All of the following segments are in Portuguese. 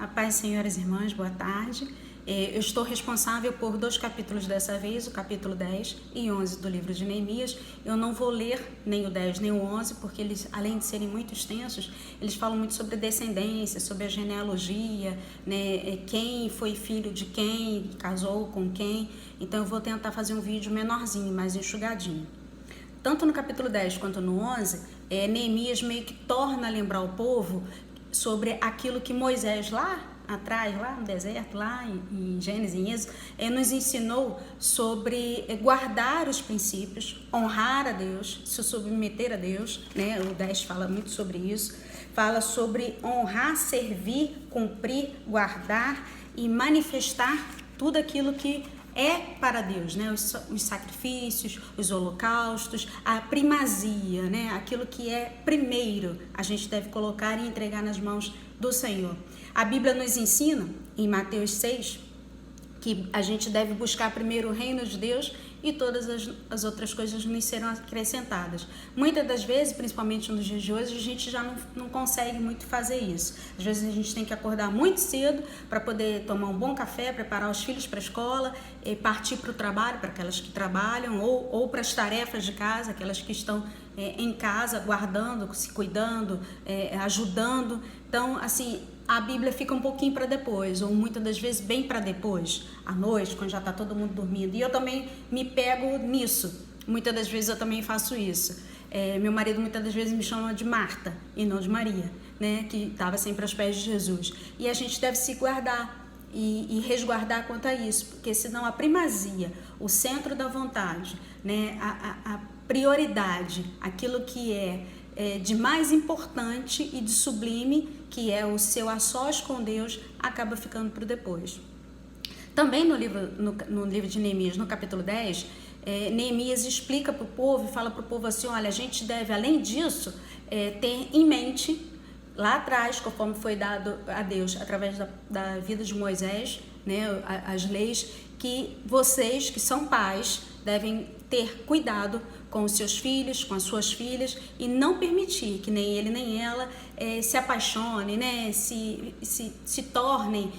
A paz, senhoras e irmãs, boa tarde. Eu estou responsável por 2 capítulos dessa vez, o capítulo 10 e 11 do livro de Neemias. Eu não vou ler nem o 10 nem o 11, porque eles, além de serem muito extensos, eles falam muito sobre descendência, sobre a genealogia, né? Quem foi filho de quem, casou com quem. Então eu vou tentar fazer um vídeo menorzinho, mais enxugadinho. Tanto no capítulo 10 quanto no 11, Neemias meio que torna a lembrar o povo sobre aquilo que Moisés lá atrás, lá no deserto, lá em Gênesis, em Êxodo, nos ensinou sobre guardar os princípios, honrar a Deus, se submeter a Deus, né? O 10 fala muito sobre isso, fala sobre honrar, servir, cumprir, guardar e manifestar tudo aquilo que é para Deus, né? Os sacrifícios, os holocaustos, a primazia, né? Aquilo que é primeiro, a gente deve colocar e entregar nas mãos do Senhor. A Bíblia nos ensina, em Mateus 6, que a gente deve buscar primeiro o reino de Deus e todas as outras coisas nos serão acrescentadas. Muitas das vezes, principalmente nos dias de hoje, a gente já não consegue muito fazer isso. Às vezes a gente tem que acordar muito cedo para poder tomar um bom café, preparar os filhos para a escola, partir para o trabalho, para aquelas que trabalham, ou para as tarefas de casa, aquelas que estão em casa, guardando, se cuidando, ajudando. Então, assim, a Bíblia fica um pouquinho para depois, ou muitas das vezes bem para depois, à noite, quando já está todo mundo dormindo. E eu também me pego nisso. Muitas das vezes eu também faço isso. Meu marido muitas das vezes me chama de Marta e não de Maria, né? Que estava sempre aos pés de Jesus. E a gente deve se guardar e resguardar quanto a isso, porque senão a primazia, o centro da vontade, né? A prioridade, aquilo que é de mais importante e de sublime, que é o seu a sós com Deus, acaba ficando para depois. Também no livro de Neemias, no capítulo 10, Neemias explica para o povo e fala para o povo assim: olha, a gente deve, além disso, ter em mente, lá atrás, conforme foi dado a Deus através da vida de Moisés, né, as leis, que vocês que são pais devem ter cuidado com os seus filhos, com as suas filhas, e não permitir que nem ele nem ela se apaixonem, né? se tornem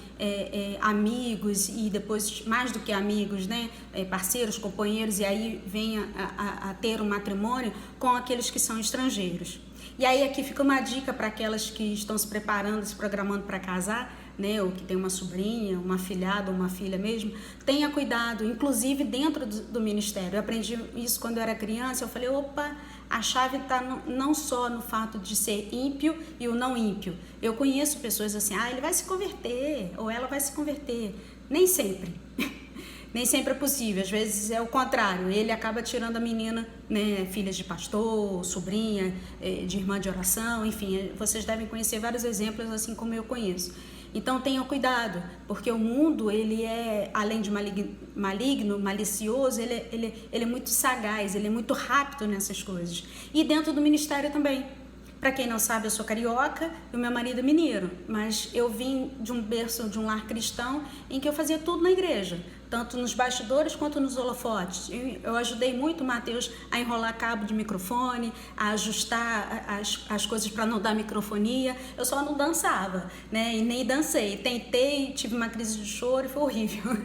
amigos e depois mais do que amigos, né? Parceiros, companheiros, e aí venha a ter um matrimônio com aqueles que são estrangeiros. E aí aqui fica uma dica para aquelas que estão se preparando, se programando para casar, né, ou que tem uma sobrinha, uma afilhada, uma filha mesmo. Tenha cuidado, inclusive dentro do ministério. Eu aprendi isso quando eu era criança. Eu falei, opa, a chave está não só no fato de ser ímpio e o não ímpio. Eu conheço pessoas assim, ele vai se converter, ou ela vai se converter. Nem sempre. Nem sempre é possível, às vezes é o contrário, ele acaba tirando a menina, né, filha de pastor, sobrinha, de irmã de oração, enfim, vocês devem conhecer vários exemplos assim como eu conheço. Então tenham cuidado, porque o mundo, ele é, além de maligno, malicioso, ele é muito sagaz, ele é muito rápido nessas coisas. E dentro do ministério também. Para quem não sabe, eu sou carioca e o meu marido é mineiro, mas eu vim de um berço, de um lar cristão, em que eu fazia tudo na igreja, tanto nos bastidores quanto nos holofotes. Eu ajudei muito o Mateus a enrolar cabo de microfone, a ajustar as coisas para não dar microfonia. Eu só não dançava, né? E nem dancei. Tentei, tive uma crise de choro e foi horrível.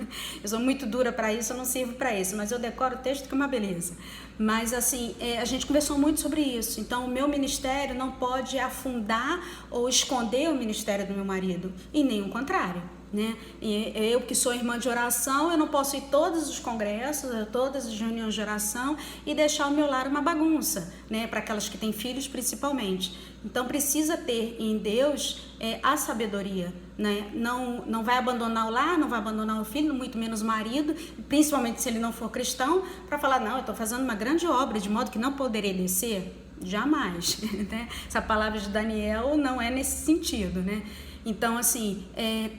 Eu sou muito dura para isso, eu não sirvo para isso, mas eu decoro o texto que é uma beleza. Mas assim, a gente conversou muito sobre isso. Então, o meu ministério não pode afundar ou esconder o ministério do meu marido, e nem o contrário, né? Eu que sou irmã de oração, eu não posso ir a todos os congressos, a todas as reuniões de oração e deixar o meu lar uma bagunça, né? Para aquelas que têm filhos principalmente. Então precisa ter em Deus a sabedoria, né? Não vai abandonar o lar, não vai abandonar o filho, muito menos o marido, principalmente se ele não for cristão, para falar, não, eu estou fazendo uma grande obra, de modo que não poderei descer. Jamais, né? Essa palavra de Daniel não é nesse sentido, né? Então, assim,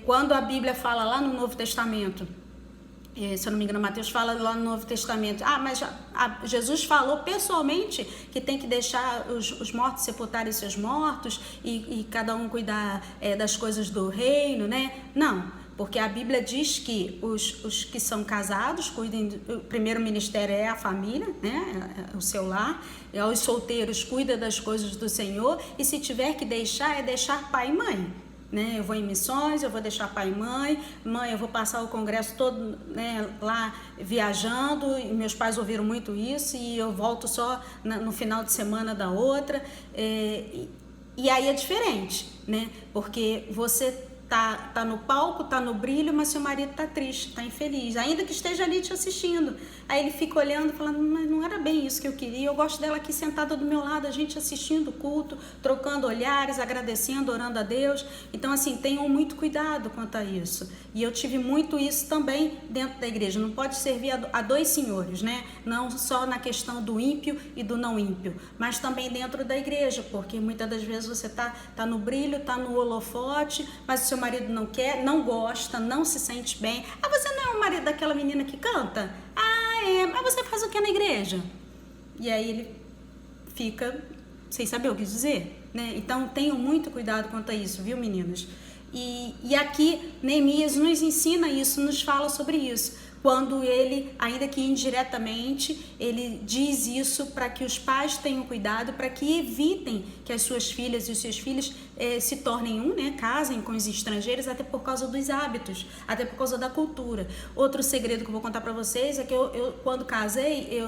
quando a Bíblia fala lá no Novo Testamento, se eu não me engano, Mateus fala lá no Novo Testamento, mas Jesus falou pessoalmente que tem que deixar os mortos sepultarem seus mortos e cada um cuidar das coisas do reino, né? Não, porque a Bíblia diz que os que são casados cuidem, o primeiro ministério é a família, né? O seu lar, os solteiros cuidam das coisas do Senhor, e se tiver que deixar, é deixar pai e mãe. né? Eu vou em missões, eu vou deixar pai e mãe, eu vou passar o congresso todo, né, lá viajando, e meus pais ouviram muito isso, e eu volto só no final de semana da outra, e aí é diferente, né? Porque você tá no palco, tá no brilho, mas seu marido tá triste, tá infeliz, ainda que esteja ali te assistindo. Aí ele fica olhando, falando, mas não era bem isso que eu queria, eu gosto dela aqui sentada do meu lado, a gente assistindo o culto, trocando olhares, agradecendo, orando a Deus. Então, assim, tenham muito cuidado quanto a isso. E eu tive muito isso também dentro da igreja. Não pode servir a dois senhores, né? Não só na questão do ímpio e do não ímpio, mas também dentro da igreja, porque muitas das vezes você tá no brilho, tá no holofote, mas o seu marido não quer, não gosta, não se sente bem. Ah, você não é o marido daquela menina que canta? Ah, é, mas você faz o que na igreja? E aí ele fica sem saber o que dizer, né? Então tenham muito cuidado quanto a isso, viu, meninas? E aqui Neemias nos ensina isso, nos fala sobre isso. Quando ele, ainda que indiretamente, ele diz isso para que os pais tenham cuidado, para que evitem que as suas filhas e os seus filhos se tornem né, casem com os estrangeiros, até por causa dos hábitos, até por causa da cultura. Outro segredo que eu vou contar para vocês é que eu quando casei,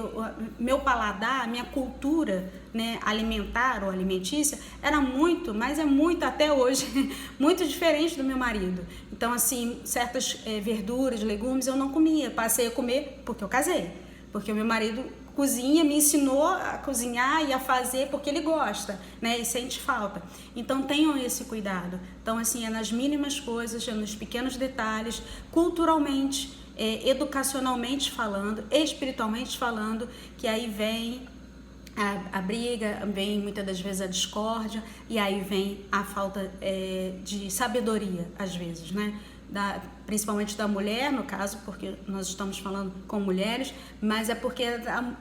meu paladar, minha cultura, né, alimentar ou alimentícia era muito, mas é muito até hoje, muito diferente do meu marido. Então, assim, certas verduras, legumes eu não comia, passei a comer porque eu casei, porque o meu marido cozinha, me ensinou a cozinhar e a fazer porque ele gosta, né, e sente falta. Então tenham esse cuidado. Então, assim, é nas mínimas coisas, é nos pequenos detalhes, culturalmente, educacionalmente falando, espiritualmente falando, que aí vem a briga, vem muitas das vezes a discórdia, e aí vem a falta de sabedoria, às vezes, né? Principalmente da mulher, no caso, porque nós estamos falando com mulheres, mas é porque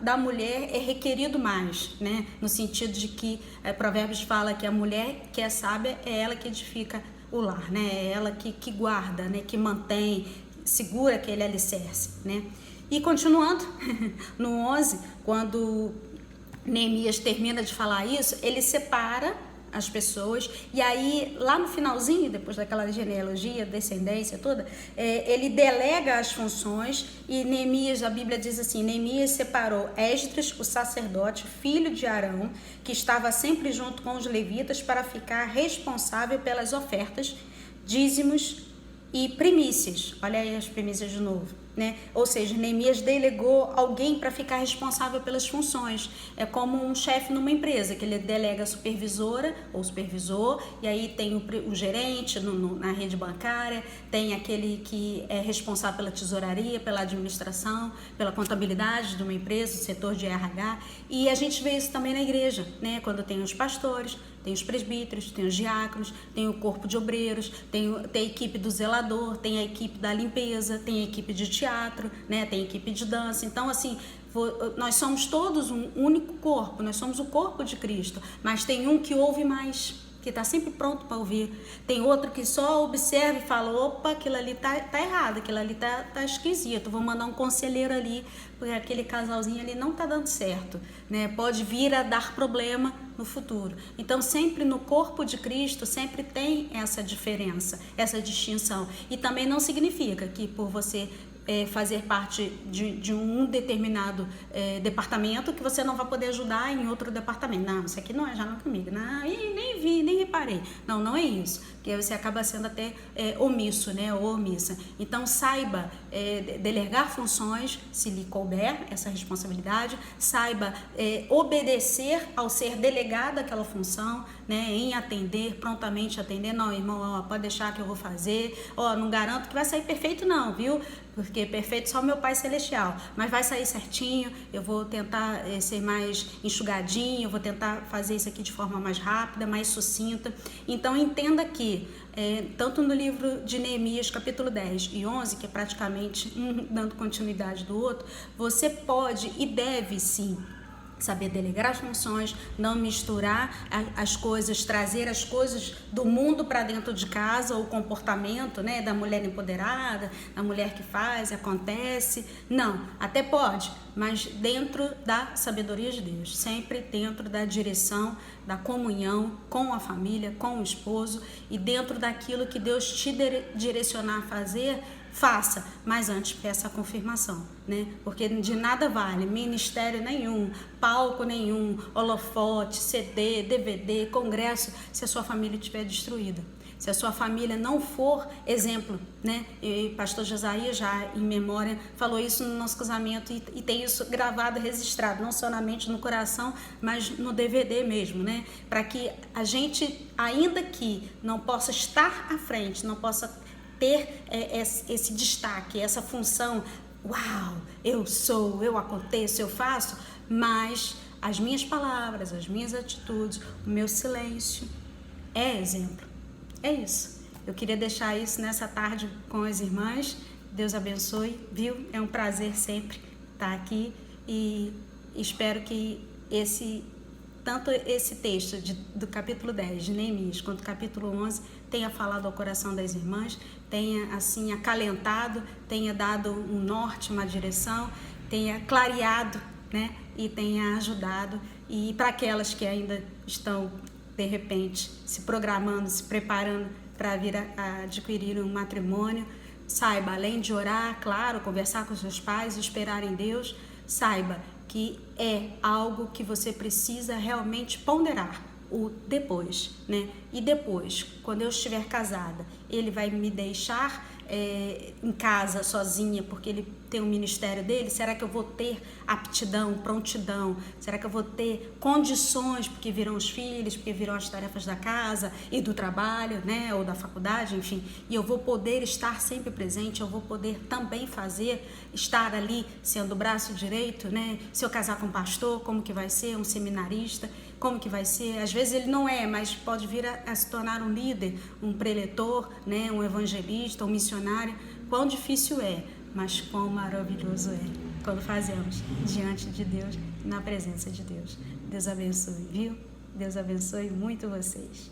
da mulher é requerido mais, né? No sentido de que Provérbios fala que a mulher que é sábia é ela que edifica o lar, né? É ela que guarda, né? Que mantém, segura aquele alicerce, né? E continuando, no 11, quando Neemias termina de falar isso, ele separa as pessoas, e aí lá no finalzinho, depois daquela genealogia, descendência toda, ele delega as funções, e Neemias, a Bíblia diz assim, Neemias separou Esdras, o sacerdote, filho de Arão, que estava sempre junto com os levitas, para ficar responsável pelas ofertas, dízimos e primícias. Olha aí as primícias de novo. Né? Ou seja, Neemias delegou alguém para ficar responsável pelas funções. É como um chefe numa empresa, que ele delega a supervisora ou supervisor, e aí tem o gerente na rede bancária, tem aquele que é responsável pela tesouraria, pela administração, pela contabilidade de uma empresa, do setor de RH, e a gente vê isso também na igreja, né? Quando tem os pastores, tem os presbíteros, tem os diáconos, tem o corpo de obreiros, tem a equipe do zelador, tem a equipe da limpeza, tem a equipe de teatro, né? Tem a equipe de dança. Então, assim, nós somos todos um único corpo, nós somos o corpo de Cristo, mas tem um que ouve mais, que está sempre pronto para ouvir. Tem outro que só observa e fala, opa, aquilo ali tá errado, aquilo ali tá esquisito, vou mandar um conselheiro ali, porque aquele casalzinho ali não tá dando certo, né? Pode vir a dar problema no futuro. Então, sempre no corpo de Cristo, sempre tem essa diferença, essa distinção. E também não significa que por você fazer parte de um determinado departamento, que você não vai poder ajudar em outro departamento. Não, isso aqui não é já não comigo. Não, nem vi, nem reparei. Não é isso. Porque você acaba sendo até omisso, né, ou omissa. Então, saiba delegar funções, se lhe couber essa responsabilidade, saiba obedecer ao ser delegada aquela função, né, em atender, prontamente atender. Não, irmão, pode deixar que eu vou fazer. Não garanto que vai sair perfeito não, viu? Porque perfeito só meu Pai Celestial, mas vai sair certinho, eu vou tentar ser mais enxugadinho, eu vou tentar fazer isso aqui de forma mais rápida, mais sucinta. Então entenda que, tanto no livro de Neemias, capítulo 10 e 11, que é praticamente um dando continuidade do outro, você pode e deve sim saber delegar as funções, não misturar as coisas, trazer as coisas do mundo para dentro de casa, o comportamento, né, da mulher empoderada, da mulher que faz, acontece. Não, até pode, mas dentro da sabedoria de Deus, sempre dentro da direção, da comunhão com a família, com o esposo, e dentro daquilo que Deus te direcionar a fazer, faça, mas antes peça a confirmação, né? Porque de nada vale ministério nenhum, palco nenhum, holofote, CD, DVD, congresso, se a sua família estiver destruída. Se a sua família não for exemplo, né? E pastor Josias, já em memória, falou isso no nosso casamento e tem isso gravado, registrado, não somente no coração, mas no DVD mesmo, né? Para que a gente, ainda que não possa estar à frente, não possa ter esse destaque, essa função, uau, eu sou, eu aconteço, eu faço, mas as minhas palavras, as minhas atitudes, o meu silêncio é exemplo. É isso. Eu queria deixar isso nessa tarde com as irmãs. Deus abençoe, viu? É um prazer sempre estar aqui e espero que tanto esse texto do capítulo 10 de Neemias quanto o capítulo 11 tenha falado ao coração das irmãs, tenha assim acalentado, tenha dado um norte, uma direção, tenha clareado, né? E tenha ajudado. E para aquelas que ainda estão, de repente, se programando, se preparando para vir a adquirir um matrimônio, saiba, além de orar, claro, conversar com seus pais, esperar em Deus, saiba que é algo que você precisa realmente ponderar, o depois, né? E depois, quando eu estiver casada, ele vai me deixar em casa sozinha porque ele tem um ministério dele? Será que eu vou ter aptidão, prontidão? Será que eu vou ter condições, porque virão os filhos, porque virão as tarefas da casa e do trabalho, né? Ou da faculdade, enfim, e eu vou poder estar sempre presente, eu vou poder também estar ali sendo o braço direito, né? Se eu casar com um pastor, como que vai ser? Um seminarista, como que vai ser? Às vezes ele não é, mas pode vir a se tornar um líder, um preletor, né? Um evangelista, um missionário. Quão difícil é, mas quão maravilhoso é quando fazemos diante de Deus, na presença de Deus. Deus abençoe, viu? Deus abençoe muito vocês.